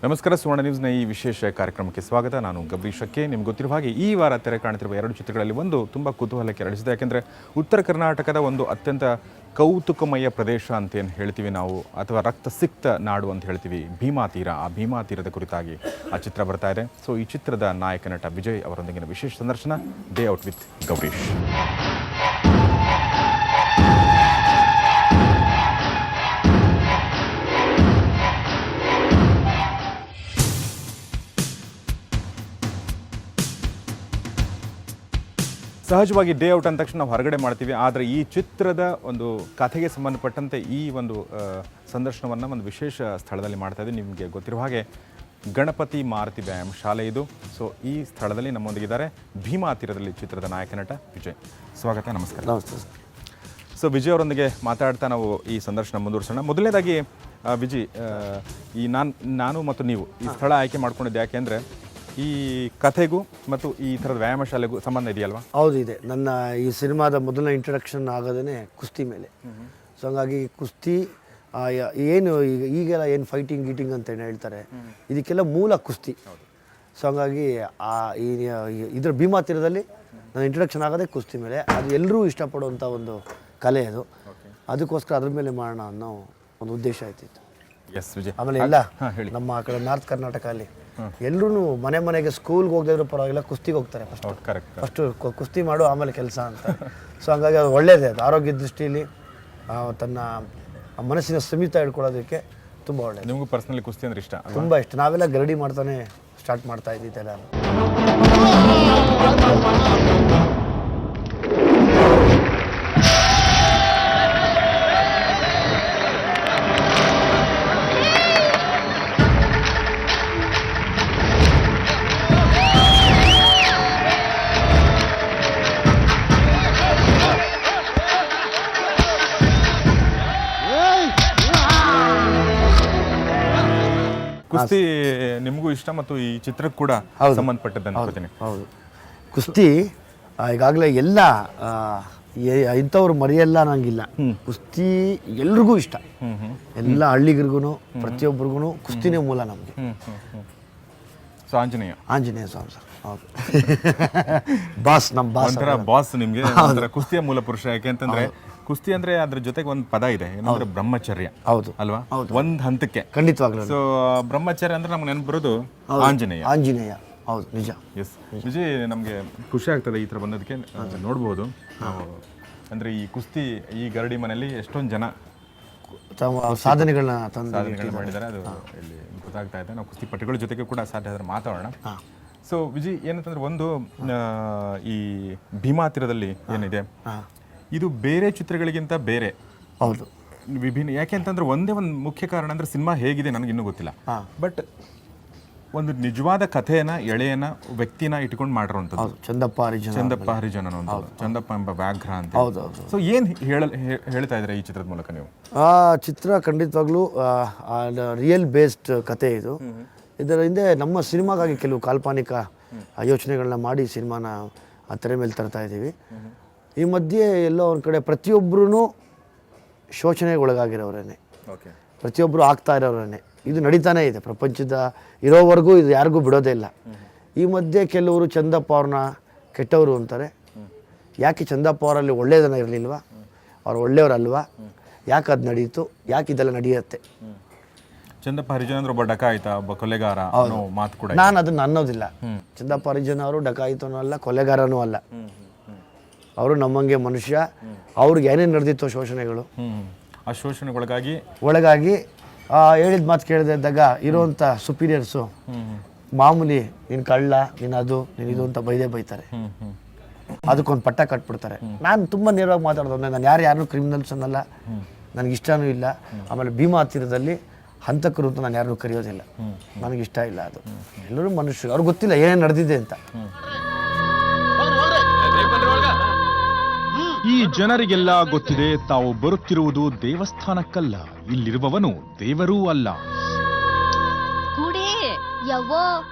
ನಮಸ್ಕಾರ ಸುವರ್ಣ ನ್ಯೂಸ್ನ ಈ ವಿಶೇಷ ಕಾರ್ಯಕ್ರಮಕ್ಕೆ ಸ್ವಾಗತ. ನಾನು ಗಬ್ರೀಶ್ ಶಕ್ಕೆ. ನಿಮ್ಗೆ ಗೊತ್ತಿರುವ ಹಾಗೆ ಈ ವಾರ ತೆರೆ ಕಾಣುತ್ತಿರುವ ಎರಡು ಚಿತ್ರಗಳಲ್ಲಿ ಒಂದು ತುಂಬ ಕುತೂಹಲ ಕೆರಳಿಸಿದೆ. ಯಾಕೆಂದರೆ ಉತ್ತರ ಕರ್ನಾಟಕದ ಒಂದು ಅತ್ಯಂತ ಕೌತುಕಮಯ ಪ್ರದೇಶ ಅಂತ ಏನು ಹೇಳ್ತೀವಿ ನಾವು, ಅಥವಾ ರಕ್ತಸಿಕ್ತ ನಾಡು ಅಂತ ಹೇಳ್ತೀವಿ, ಭೀಮಾ ತೀರ. ಆ ಭೀಮಾ ತೀರದ ಕುರಿತಾಗಿ ಆ ಚಿತ್ರ ಬರ್ತಾ ಇದೆ. ಸೊ ಈ ಚಿತ್ರದ ನಾಯಕ ನಟ ವಿಜಯ್ ಅವರೊಂದಿಗಿನ ವಿಶೇಷ ಸಂದರ್ಶನ ಡೇ ಔಟ್ ವಿತ್ ಗಬ್ರೀಶ್. ಸಹಜವಾಗಿ ಡೇ ಔಟ್ ಅಂದ ತಕ್ಷಣ ನಾವು ಹೊರಗಡೆ ಮಾಡ್ತೀವಿ, ಆದರೆ ಈ ಚಿತ್ರದ ಒಂದು ಕಥೆಗೆ ಸಂಬಂಧಪಟ್ಟಂತೆ ಈ ಒಂದು ಸಂದರ್ಶನವನ್ನು ಒಂದು ವಿಶೇಷ ಸ್ಥಳದಲ್ಲಿ ಮಾಡ್ತಾ ಇದ್ದೀವಿ. ನಿಮಗೆ ಗೊತ್ತಿರುವ ಹಾಗೆ ಗಣಪತಿ ಮಾರುತಿ ವ್ಯಾಯಾಮ ಶಾಲೆ ಇದು. ಸೊ ಈ ಸ್ಥಳದಲ್ಲಿ ನಮ್ಮೊಂದಿಗಿದ್ದಾರೆ ಭೀಮಾ ತೀರದಲ್ಲಿ ಚಿತ್ರದ ನಾಯಕ ನಟ ವಿಜಯ್. ಸ್ವಾಗತ. ನಮಸ್ಕಾರ. ನಮಸ್ತೆ. ಸೊ ವಿಜಯ್ ಅವರೊಂದಿಗೆ ಮಾತಾಡ್ತಾ ನಾವು ಈ ಸಂದರ್ಶನ ಮುಂದುವರ್ಸೋಣ. ಮೊದಲನೇದಾಗಿ ವಿಜಯ್, ಈ ನಾನು ಮತ್ತು ನೀವು ಈ ಸ್ಥಳ ಆಯ್ಕೆ ಮಾಡ್ಕೊಂಡಿದ್ದೆ ಯಾಕೆಂದರೆ ಈ ಕಥೆಗೂ ಮತ್ತು ಈ ಥರದ ವ್ಯಾಯಾಮ ಶಾಲೆಗೂ ಸಂಬಂಧ ಇದೆಯಲ್ವಾ? ಹೌದು, ಇದೆ. ನನ್ನ ಈ ಸಿನಿಮಾದ ಮೊದಲನೇ ಇಂಟ್ರಡಕ್ಷನ್ ಆಗೋದೇ ಕುಸ್ತಿ ಮೇಲೆ. ಸೊ ಹಂಗಾಗಿ ಕುಸ್ತಿ ಏನು ಈಗೆಲ್ಲ ಏನು ಫೈಟಿಂಗ್ ಗೀಟಿಂಗ್ ಅಂತ ಏನು ಹೇಳ್ತಾರೆ, ಇದಕ್ಕೆಲ್ಲ ಮೂಲ ಕುಸ್ತಿ. ಸೊ ಹಂಗಾಗಿ ಇದ್ರ ಭೀಮಾ ತೀರದಲ್ಲಿ ನನ್ನ ಇಂಟ್ರಡಕ್ಷನ್ ಆಗೋದೇ ಕುಸ್ತಿ ಮೇಲೆ. ಅದು ಎಲ್ಲರೂ ಇಷ್ಟಪಡುವಂಥ ಒಂದು ಕಲೆ ಅದು. ಅದಕ್ಕೋಸ್ಕರ ಅದ್ರ ಮೇಲೆ ಮಾಡೋಣ ಅನ್ನೋ ಒಂದು ಉದ್ದೇಶ ಆಯ್ತಿತ್ತು. ಎಸ್ ವಿಜಯ್. ಆಮೇಲೆ ಎಲ್ಲ ನಮ್ಮ ಆ ಕಡೆ ನಾರ್ತ್ ಕರ್ನಾಟಕ ಅಲ್ಲಿ ಎಲ್ಲರೂ ಮನೆಗೆ ಸ್ಕೂಲ್ಗೆ ಹೋಗದಿದ್ರು ಪರವಾಗಿಲ್ಲ, ಕುಸ್ತಿಗೆ ಹೋಗ್ತಾರೆ. ಫಸ್ಟು ಕುಸ್ತಿ ಮಾಡು, ಆಮೇಲೆ ಕೆಲಸ ಅಂತ. ಸೊ ಹಂಗಾಗಿ ಅದು ಒಳ್ಳೆಯದೇ. ಅದು ಆರೋಗ್ಯ ದೃಷ್ಟಿಯಲ್ಲಿ ತನ್ನ ಮನಸ್ಸಿನ ಸಮಿತ ಹಿಡ್ಕೊಳ್ಳೋದಕ್ಕೆ ತುಂಬ ಒಳ್ಳೆಯದು. ನಿಮಗೂ ಪರ್ಸನಲಿ ಕುಸ್ತಿ ಅಂದ್ರೆ ಇಷ್ಟ? ತುಂಬ ಇಷ್ಟ. ನಾವೆಲ್ಲ ಗರಡಿ ಮಾಡ್ತಾನೆ ಸ್ಟಾರ್ಟ್ ಮಾಡ್ತಾ ಇದ್ದಿದ್ದೆಲ್ಲ. ಕುಸ್ತಿ ನಿಮಗೂ ಇಷ್ಟ ಮತ್ತು ಈ ಚಿತ್ರಕ್ಕೆ ಕೂಡ ಸಂಬಂಧಪಟ್ಟದ್ದು ಅನ್ಕೋತೀನಿ. ಹೌದು, ಕುಸ್ತಿ ಈಗಾಗಲೇ ಎಲ್ಲ ಇಂಥವ್ರು ಮರೆಯಲ್ಲ ನಂಗಿಲ್ಲ. ಕುಸ್ತಿ ಎಲ್ರಿಗೂ ಇಷ್ಟ. ಎಲ್ಲ ಹಳ್ಳಿಗರಿಗೂ ಪ್ರತಿಯೊಬ್ಬರಿಗೂ ಕುಸ್ತಿನೇ ಮೂಲ ನಮಗೆ. ಸೊ ಆಂಜನೇಯ ಸ್ವಾಮಿ ಸರ್. ಹೌದು, ಬಾಸ್, ನಮ್ಮ ಬಾಸ್ ನಿಮಗೆ ಕುಸ್ತಿಯ ಮೂಲ ಪುರುಷ. ಯಾಕೆ ಅಂತಂದ್ರೆ ಕುಸ್ತಿ ಅಂದ್ರೆ ಅದ್ರ ಜೊತೆಗೆ ಒಂದು ಪದ ಇದೆ, ಏನಂದ್ರೆ ಬ್ರಹ್ಮಚರ್ಯ. ಹೌದು ಅಲ್ವಾ? ಒಂದ್ ಹಂತಕ್ಕೆ ಖಂಡಿತವಾಗ್ಲೂ. ಸೊ ಬ್ರಹ್ಮಚರ್ಯ ಅಂದ್ರೆ ನಮ್ಗೆ ನೆನಪು ಬರೋದು ಆಂಜನೇಯ. ಹೌದು, ನಿಜ. ಎಸ್ ವಿಜಯ್, ನಮ್ಗೆ ಖುಷಿ ಆಗ್ತದೆ ಈ ತರ ಬಂದದಕ್ಕೆ. ನೋಡ್ಬೋದು ಅಂದ್ರೆ ಈ ಕುಸ್ತಿ ಈ ಗರಡಿ ಮನೆಯಲ್ಲಿ ಎಷ್ಟೊಂದು ಜನ ಸಾಧನೆಗಳನ್ನ ಮಾಡಿದ್ದಾರೆ. ಅದು ಇಲ್ಲಿ ಗೊತ್ತಾಗ್ತಾ ಇದೆ. ನಾವು ಕುಸ್ತಿ ಪಟುಗಳ ಜೊತೆಗೆ ಕೂಡ ಸಾಧ್ಯ ಆದ್ರೆ ಮಾತಾಡೋಣ. ಸೊ ವಿಜಯ್, ಏನಂತಂದ್ರೆ ಒಂದು ಈ ಭೀಮಾ ತೀರದಲ್ಲಿ ಏನಿದೆ, ಇದು ಬೇರೆ ಚಿತ್ರಗಳಿಗಿಂತ ಬೇರೆ. ಹೌದು, ವಿಭಿನ್ನ. ಯಾಕೆ ಅಂತಂದ್ರೆ ಒಂದೇ ಒಂದು ಮುಖ್ಯ ಕಾರಣ ಅಂದ್ರೆ ಸಿನಿಮಾ ಹೇಗಿದೆ ನನಗೆ ಇನ್ನೂ ಗೊತ್ತಿಲ್ಲ, ಬಟ್ ಒಂದು ನಿಜವಾದ ಕಥೆಯನ್ನ ಎಳೆಯನ್ನ ವ್ಯಕ್ತಿನ ಇಟ್ಕೊಂಡು ಮಾಡಿರುವಂಥದ್ದು. ಚಂದಪ್ಪ ಹರಿಜನ್ ಅನ್ನೋದು, ಚಂದಪ್ಪ ಎಂಬ ವ್ಯಾಘ್ರ ಅಂತ. ಸೊ ಏನ್ ಹೇಳ್ತಾ ಇದ್ರೆ ಈ ಚಿತ್ರದ ಮೂಲಕ ನೀವು? ಆ ಚಿತ್ರ ಖಂಡಿತವಾಗ್ಲೂ ರಿಯಲ್ ಬೇಸ್ಡ್ ಕತೆ ಇದು. ಇದರ ಹಿಂದೆ ನಮ್ಮ ಸಿನಿಮಾಗಾಗಿ ಕೆಲವು ಕಾಲ್ಪನಿಕ ಯೋಚನೆಗಳನ್ನ ಮಾಡಿ ಸಿನಿಮಾನ ತೆರೆ ಮೇಲೆ ತರ್ತಾ ಇದ್ದೀವಿ. ಈ ಮಧ್ಯೆ ಎಲ್ಲೋ ಒಂದು ಕಡೆ ಪ್ರತಿಯೊಬ್ಬರೂ ಶೋಷಣೆಗೆ ಒಳಗಾಗಿರೋರೇನೆ, ಪ್ರತಿಯೊಬ್ಬರು ಆಗ್ತಾ ಇರೋರೇನೆ. ಇದು ನಡೀತಾನೆ ಇದೆ ಪ್ರಪಂಚದ ಇರೋವರೆಗೂ. ಇದು ಯಾರಿಗೂ ಬಿಡೋದೇ ಇಲ್ಲ. ಈ ಮಧ್ಯೆ ಕೆಲವರು ಚಂದಪ್ಪ ಅವ್ರನ್ನ ಕೆಟ್ಟವರು ಅಂತಾರೆ. ಯಾಕೆ ಚಂದಪ್ಪ ಅವರಲ್ಲಿ ಒಳ್ಳೆಯದನ್ನ ಇರಲಿಲ್ವಾ? ಅವ್ರು ಒಳ್ಳೆಯವರಲ್ವಾ? ಯಾಕೆ ಅದು ನಡೀತು? ಯಾಕೆ ಇದೆಲ್ಲ ನಡೆಯುತ್ತೆ? ಚಂದಪ್ಪ ಹರಿಜನ್ ಅಂದ್ರೆ ಒಬ್ಬ ಡಕಾಯಿತ, ಒಬ್ಬ ಕೊಲೆಗಾರ ಮಾತು ಕೂಡ ನಾನು ಅದನ್ನು ಅನ್ನೋದಿಲ್ಲ. ಚಂದಪ್ಪ ಹರಿಜನ್ ಅವರು ಡಕಾಯಿತನೂ ಅಲ್ಲ, ಕೊಲೆಗಾರನೂ ಅಲ್ಲ. ಅವರು ನಮ್ಮಂಗೆ ಮನುಷ್ಯ. ಅವ್ರಿಗೆ ಏನೇನು ನಡೆದಿತ್ತು ಶೋಷಣೆಗಳು, ಆ ಶೋಷಣೆಗೊಳಗಾಗಿ ಹೇಳಿದ ಮಾತು ಕೇಳದಿದ್ದಾಗ ಇರೋವಂಥ ಸುಪೀರಿಯರ್ಸು ಮಾಮೂಲಿ ನೀನು ಕಳ್ಳ, ನೀನು ಅದು, ನೀನು ಇದು ಅಂತ ಬೈತಾರೆ. ಅದಕ್ಕೊಂದು ಪಟ್ಟ ಕಟ್ಬಿಡ್ತಾರೆ. ನಾನು ತುಂಬ ನೇರವಾಗಿ ಮಾತಾಡೋದು, ನಾನು ಯಾರನ್ನೂ ಕ್ರಿಮಿನಲ್ಸ್ ಅನ್ನಲ್ಲ, ನನಗಿಷ್ಟನೂ ಇಲ್ಲ. ಆಮೇಲೆ ಭೀಮಾ ತೀರದಲ್ಲಿ ಹಂತಕರು ಅಂತ ನಾನು ಯಾರನ್ನೂ ಕರೆಯೋದಿಲ್ಲ. ನನಗಿಷ್ಟ ಇಲ್ಲ. ಅದು ಎಲ್ಲರೂ ಮನುಷ್ಯರು, ಅವ್ರಿಗೆ ಗೊತ್ತಿಲ್ಲ ಏನೇನು ನಡೆದಿದೆ ಅಂತ. ಈ ಜನರಿಗೆಲ್ಲ ಗೊತ್ತಿದೆ, ತಾವು ಬರುತ್ತಿರುವುದು ದೇವಸ್ಥಾನಕ್ಕಲ್ಲ, ಇಲ್ಲಿರುವವನು ದೇವರೂ ಅಲ್ಲ. ಕುಡಿ ಯವ್ವೋ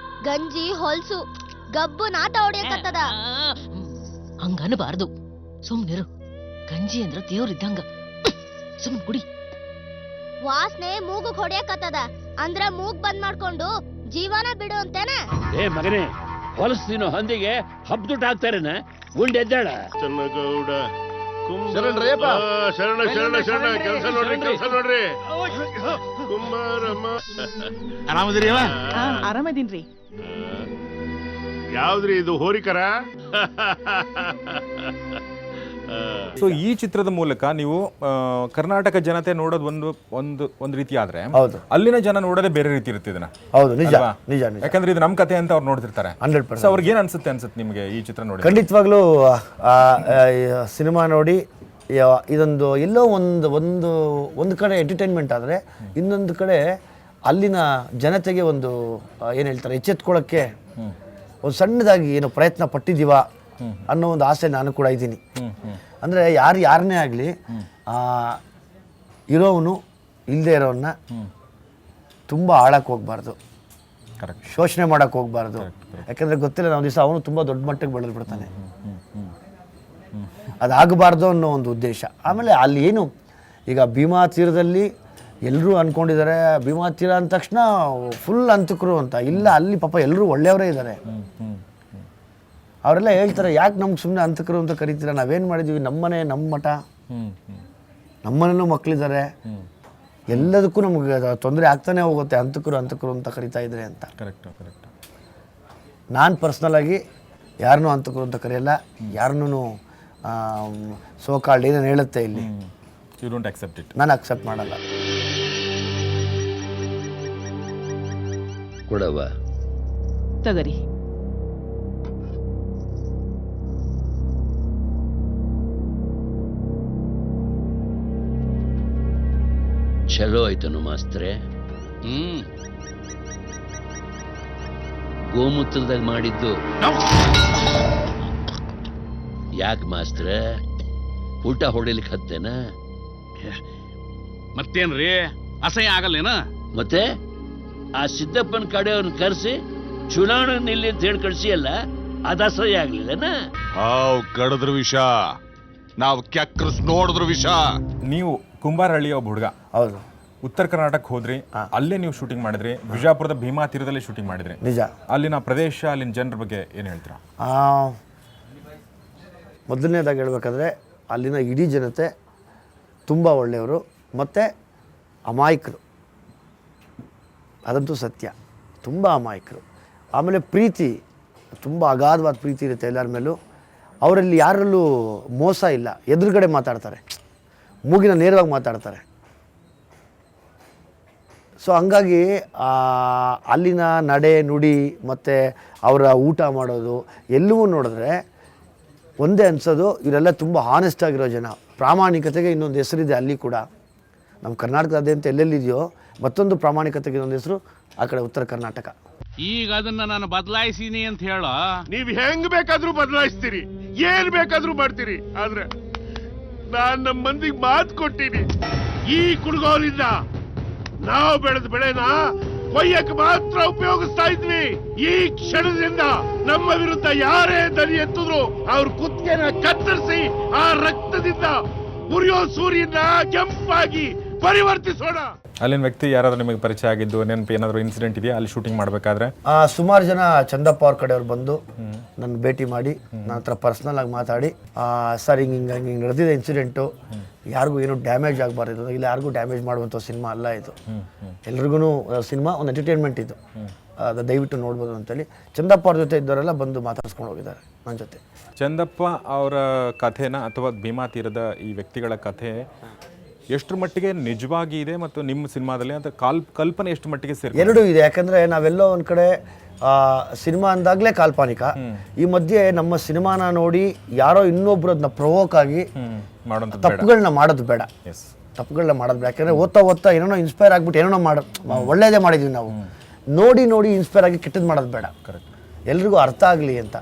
ಗಂಜಿ ಹೊಲ್ಸು ಗಬ್ಬು ನಾಟ ಹೊಡಿಯಕತ್ತದ. ಹಂಗನಬಾರ್ದು, ಸುಮ್ನಿರು. ಗಂಜಿ ಅಂದ್ರ ದೇವ್ರಿದ್ದಂಗ, ಸುಮ್ ಕುಡಿ. ವಾಸನೆ ಮೂಗು ಹೊಡಿಯಕತ್ತದ. ಅಂದ್ರೆ ಮೂಗ್ ಬಂದ್ ಮಾಡ್ಕೊಂಡು ಜೀವನ ಬಿಡು ಅಂತೇನೆ. ಏ ಮಗನೇ, ಹೊಲಸ್ ತಿನ್ನೋ ಹಂದಿಗೆ ಹಬ್ದುಟ್ ಹಾಕ್ತಾರೇನ? ಗುಂಡ್ ಎದ್ದಾಳ. ಚನ್ನಗೌಡ ಶರಣರಯ್ಯಪ್ಪ. ಶರಣ ಶರಣ ಶರಣ. ಕೆಲಸ ನೋಡ್ರಿ, ಕೆಲಸ ನೋಡ್ರಿ. ಕುಮಾರಮ್ಮ ಆರಾಮದಿರಿ? ಆರಾಮದೀನ್ರಿ. ಯಾವ್ದ್ರಿ ಇದು, ಹೋರಿಕರ? ಸೊ ಈ ಚಿತ್ರದ ಮೂಲಕ ನೀವು ಕರ್ನಾಟಕ ಜನತೆ ನೋಡೋದು ಒಂದು ರೀತಿ ಆದ್ರೆ ಹೌದು, ಅಲ್ಲಿನ ಜನ ನೋಡೋದೇ ಬೇರೆ ರೀತಿ ಇರುತ್ತೆ ಇದನ್ನ. ಹೌದು, ನಿಜ ಅಲ್ವಾ? ನಿಜ ನಿಜ. ಯಾಕಂದ್ರೆ ಇದು ನಮ್ಮ ಕಥೆ ಅಂತ ಅವ್ರು ನೋಡ್ತಿರ್ತಾರೆ. 100%. ಸೊ ಅವ್ರಿಗೆ ಏನ್ ಅನ್ಸುತ್ತೆ ನಿಮ್ಗೆ ಈ ಚಿತ್ರ ನೋಡಿ? ಖಂಡಿತವಾಗ್ಲೂ ಸಿನಿಮಾ ನೋಡಿ ಇದೊಂದು ಎಲ್ಲೋ ಒಂದು ಕಡೆ ಎಂಟರ್ಟೈನ್ಮೆಂಟ್ ಆದರೆ ಇನ್ನೊಂದು ಕಡೆ ಅಲ್ಲಿನ ಜನತೆಗೆ ಒಂದು ಏನು ಹೇಳ್ತಾರೆ ಎಚ್ಚೆತ್ಕೊಳ್ಳೋಕ್ಕೆ ಒಂದು ಸಣ್ಣದಾಗಿ ಏನೋ ಪ್ರಯತ್ನ ಪಟ್ಟಿದ್ದೀವ ಅನ್ನೋ ಒಂದು ಆಸೆ ನಾನು ಕೂಡ ಇದ್ದೀನಿ. ಅಂದರೆ ಯಾರನ್ನೇ ಆಗಲಿ ಇರೋವನು ಇಲ್ಲದೆ ಇರೋವನ್ನ ತುಂಬ ಆಳಕ್ಕೆ ಹೋಗ್ಬಾರ್ದು, ಶೋಷಣೆ ಮಾಡೋಕ್ಕೆ ಹೋಗ್ಬಾರ್ದು. ಯಾಕೆಂದರೆ ಗೊತ್ತಿಲ್ಲ, ನಾವು ದಿವಸ ಅವನು ತುಂಬ ದೊಡ್ಡ ಮಟ್ಟಕ್ಕೆ ಬೆಳೆದು ಬಿಡ್ತಾನೆ. ಅದಾಗಬಾರ್ದು ಅನ್ನೋ ಒಂದು ಉದ್ದೇಶ. ಆಮೇಲೆ ಅಲ್ಲಿ ಏನು ಈಗ ಭೀಮಾ ತೀರದಲ್ಲಿ ಎಲ್ಲರೂ ಅಂದ್ಕೊಂಡಿದ್ದಾರೆ ಭೀಮಾ ತೀರ ಅಂದ ತಕ್ಷಣ ಫುಲ್ ಅಂತಕರು ಅಂತ. ಇಲ್ಲ, ಅಲ್ಲಿ ಪಾಪ ಎಲ್ಲರೂ ಒಳ್ಳೆಯವರೇ ಇದ್ದಾರೆ. ಅವರೆಲ್ಲ ಹೇಳ್ತಾರೆ, ಯಾಕೆ ನಮ್ಗೆ ಸುಮ್ಮನೆ ಅಂತಕರು ಅಂತ ಕರಿತೀರ? ನಾವೇನು ಮಾಡಿದ್ದೀವಿ? ನಮ್ಮನೆ, ನಮ್ಮ ಮಠ, ನಮ್ಮನೇನೂ ಮಕ್ಕಳಿದ್ದಾರೆ, ಎಲ್ಲದಕ್ಕೂ ನಮಗೆ ತೊಂದರೆ ಆಗ್ತಾನೆ ಹೋಗುತ್ತೆ ಅಂತಕರು ಅಂತ ಕರಿತಾ ಇದ್ರೆ ಅಂತ. ನಾನು ಪರ್ಸ್ನಲಾಗಿ ಯಾರನ್ನೂ ಅಂತಕರು ಅಂತ ಕರೆಯಲ್ಲ, ಯಾರನ್ನೂ ಸೋಕಾಲ್ಡ್ ಏನೇನು ಹೇಳುತ್ತೆ ಇಲ್ಲಿ ಯು ಡೋಂಟ್ ಅಕ್ಸೆಪ್ಟ್ ಇಟ್. ನಾನು ಅಕ್ಸೆಪ್ಟ್ ಮಾಡಲ್ಲ. ಕೊಡವ ತಗರಿ. ಚಲೋ ಆಯ್ತನು ಮಾಸ್ತ್ರೆ. ಗೋಮೂತ್ರದಾಗ ಮಾಡಿದ್ದು ಯಾಕೆ ಮಾಸ್ತ್ರೆ? ಊಟ ಹೊಡಿಲಿಕ್ಕೆ ಹತ್ತೇನ? ಮತ್ತೇನ್ರಿ, ಅಸಹ್ಯ ಆಗಲ್ಲೇನ? ಮತ್ತೆ ಆ ಸಿದ್ದಪ್ಪನ ಕಡೆಯವ್ರನ್ನ ಕರೆಸಿ ಚುನಾವಣೆ ನಿಲ್ಲಿ ಅಂತ ಹೇಳಿ ಕಳಿಸಿ ಅಲ್ಲ, ಅದು ಅಸಹ್ಯ ಆಗ್ಲಿಲ್ಲನ? ಹಾವ್ ಕಡದ್ರ ವಿಷ, ನಾವು ಕ್ಯಾಕ್ರಸ್ ನೋಡಿದ್ರ ವಿಷ. ನೀವು ಕುಂಬಾರಹಳ್ಳಿಯ ಒಬ್ಬ ಹುಡುಗ, ಹೌದು, ಉತ್ತರ ಕರ್ನಾಟಕ ಹೋದ್ರಿ, ಅಲ್ಲೇ ನೀವು ಶೂಟಿಂಗ್ ಮಾಡಿದ್ರಿ, ಬಿಜಾಪುರದ ಭೀಮಾ ತೀರದಲ್ಲಿ ಶೂಟಿಂಗ್ ಮಾಡಿದ್ರಿ. ನಿಜ. ಅಲ್ಲಿನ ಪ್ರದೇಶ, ಅಲ್ಲಿನ ಜನರ ಬಗ್ಗೆ ಏನು ಹೇಳ್ತೀರಾ? ಮೊದಲನೇದಾಗಿ ಹೇಳ್ಬೇಕಾದ್ರೆ ಅಲ್ಲಿನ ಇಡೀ ಜನತೆ ತುಂಬ ಒಳ್ಳೆಯವರು ಮತ್ತು ಅಮಾಯಕರು. ಅದಂತೂ ಸತ್ಯ, ತುಂಬ ಅಮಾಯಕರು. ಆಮೇಲೆ ಪ್ರೀತಿ, ತುಂಬ ಅಗಾಧವಾದ ಪ್ರೀತಿ ಇರುತ್ತೆ ಎಲ್ಲರ ಮೇಲೂ. ಅವರಲ್ಲಿ ಯಾರಲ್ಲೂ ಮೋಸ ಇಲ್ಲ. ಎದುರುಗಡೆ ಮಾತಾಡ್ತಾರೆ, ಮೂಗಿನ ನೇರವಾಗಿ ಮಾತಾಡ್ತಾರೆ. ಸೊ ಹಂಗಾಗಿ ಅಲ್ಲಿನ ನಡೆ ನುಡಿ ಮತ್ತು ಅವರ ಊಟ ಮಾಡೋದು ಎಲ್ಲವೂ ನೋಡಿದ್ರೆ ಒಂದೇ ಅನ್ಸೋದು, ಇವರೆಲ್ಲ ತುಂಬ ಹಾನೆಸ್ಟ್ ಆಗಿರೋ ಜನ. ಪ್ರಾಮಾಣಿಕತೆಗೆ ಇನ್ನೊಂದು ಹೆಸರಿದೆ ಅಲ್ಲಿ ಕೂಡ. ನಮ್ಮ ಕರ್ನಾಟಕದಾದ್ಯಂತ ಎಲ್ಲೆಲ್ಲಿದೆಯೋ ಮತ್ತೊಂದು ಪ್ರಾಮಾಣಿಕತೆಗೆ ಇನ್ನೊಂದು ಹೆಸರು ಆ ಕಡೆ ಉತ್ತರ ಕರ್ನಾಟಕ. ಈಗ ಅದನ್ನ ನಾನು ಬದಲಾಯಿಸೀನಿ ಅಂತ ಹೇಳ. ನೀವ್ ಹೆಂಗ್ ಬೇಕಾದ್ರೂ ಬದಲಾಯಿಸ್ತೀರಿ, ಏನ್ ಬೇಕಾದ್ರೂ ಮಾಡ್ತೀರಿ, ಆದ್ರೆ ನಾನ್ ನಮ್ಮ ಮಂದಿಗೆ ಮಾತು ಕೊಟ್ಟಿನಿ, ಈ ಕುಡುಗೋಲಿಂದ ನಾವು ಬೆಳೆದ ಬೆಳೆನ ಕೊಯ್ಯಕ್ಕೆ ಮಾತ್ರ ಉಪಯೋಗಿಸ್ತಾ ಇದ್ವಿ. ಈ ಕ್ಷಣದಿಂದ ನಮ್ಮ ವಿರುದ್ಧ ಯಾರೇ ದನಿ ಎತ್ತಿದ್ರು ಅವ್ರ ಕುತ್ತಿಗೆನ ಕತ್ತರಿಸಿ ಆ ರಕ್ತದಿಂದ ಉರಿಯೋ ಸೂರ್ಯನ ಕೆಂಪಾಗಿ ಪರಿವರ್ತಿಸೋಣ. ಅಲ್ಲಿನ ವ್ಯಕ್ತಿ ಯಾರಾದ್ರೂ ನಿಮಗೆ ಪರಿಚಯ ಆಗಿದ್ದು ನೆನಪು ಏನಾದರೂ ಇನ್ಸಿಡೆಂಟ್ ಇದೆಯಾ ಅಲ್ಲಿ ಶೂಟಿಂಗ್ ಮಾಡಬೇಕಾದ್ರೆ? ಸುಮಾರು ಜನ ಚಂದಪ್ಪ ಅವ್ರ ಕಡೆಯವ್ರು ಬಂದು ನನ್ನ ಭೇಟಿ ಮಾಡಿ ನನ್ನ ಹತ್ರ ಪರ್ಸ್ನಲ್ ಆಗಿ ಮಾತಾಡಿ, ಸರ್ ಹಿಂಗೆ ನಡೆದಿದೆ ಇನ್ಸಿಡೆಂಟು, ಯಾರಿಗೂ ಏನೂ ಡ್ಯಾಮೇಜ್ ಆಗಬಾರ್ದು, ಇಲ್ಲ ಯಾರಿಗೂ ಡ್ಯಾಮೇಜ್ ಮಾಡುವಂಥ ಸಿನಿಮಾ ಅಲ್ಲ ಇದು, ಎಲ್ರಿಗೂ ಸಿನಿಮಾ ಒಂದು ಎಂಟರ್ಟೈನ್ಮೆಂಟ್ ಇದು, ಅದು ದಯವಿಟ್ಟು ನೋಡ್ಬೋದು ಅಂತೇಳಿ ಚಂದಪ್ಪ ಅವ್ರ ಜೊತೆ ಇದ್ದವರೆಲ್ಲ ಬಂದು ಮಾತಾಡ್ಸ್ಕೊಂಡು ಹೋಗಿದ್ದಾರೆ ನನ್ನ ಜೊತೆ. ಚಂದಪ್ಪ ಅವರ ಕಥೆನ ಅಥವಾ ಭೀಮಾ ತೀರದ ಈ ವ್ಯಕ್ತಿಗಳ ಕಥೆ ಎಷ್ಟು ಮಟ್ಟಿಗೆ ನಿಜವಾಗಿ ಇದೆ ಮತ್ತು ನಿಮ್ಮ ಸಿನಿಮಾದಲ್ಲಿ ಅಂತ ಕಲ್ಪನೆ ಎಷ್ಟು ಮಟ್ಟಿಗೆ ಸೇರಿ? ಎರಡೂ ಇದೆ. ಯಾಕಂದರೆ ನಾವೆಲ್ಲೋ ಒಂದು ಕಡೆ ಸಿನಿಮಾ ಅಂದಾಗಲೇ ಕಾಲ್ಪನಿಕ. ಈ ಮಧ್ಯೆ ನಮ್ಮ ಸಿನಿಮಾನ ನೋಡಿ ಯಾರೋ ಇನ್ನೊಬ್ರು ಅದನ್ನ ಪ್ರವೋಕ್ ಆಗಿ ತಪ್ಪುಗಳನ್ನ ಮಾಡೋದು ಬೇಡ. ತಪ್ಪುಗಳನ್ನ ಮಾಡೋದು ಬೇಡ. ಯಾಕಂದರೆ ಓದ್ತಾ ಏನೋ ಇನ್ಸ್ಪೈರ್ ಆಗ್ಬಿಟ್ಟು ಏನೋ ಒಳ್ಳೇದೇ ಮಾಡಿದ್ವಿ ನಾವು. ನೋಡಿ ಇನ್ಸ್ಪೈರ್ ಆಗಿ ಕೆಟ್ಟದ್ದು ಮಾಡೋದು ಬೇಡ. ಎಲ್ರಿಗೂ ಅರ್ಥ ಆಗಲಿ ಅಂತ.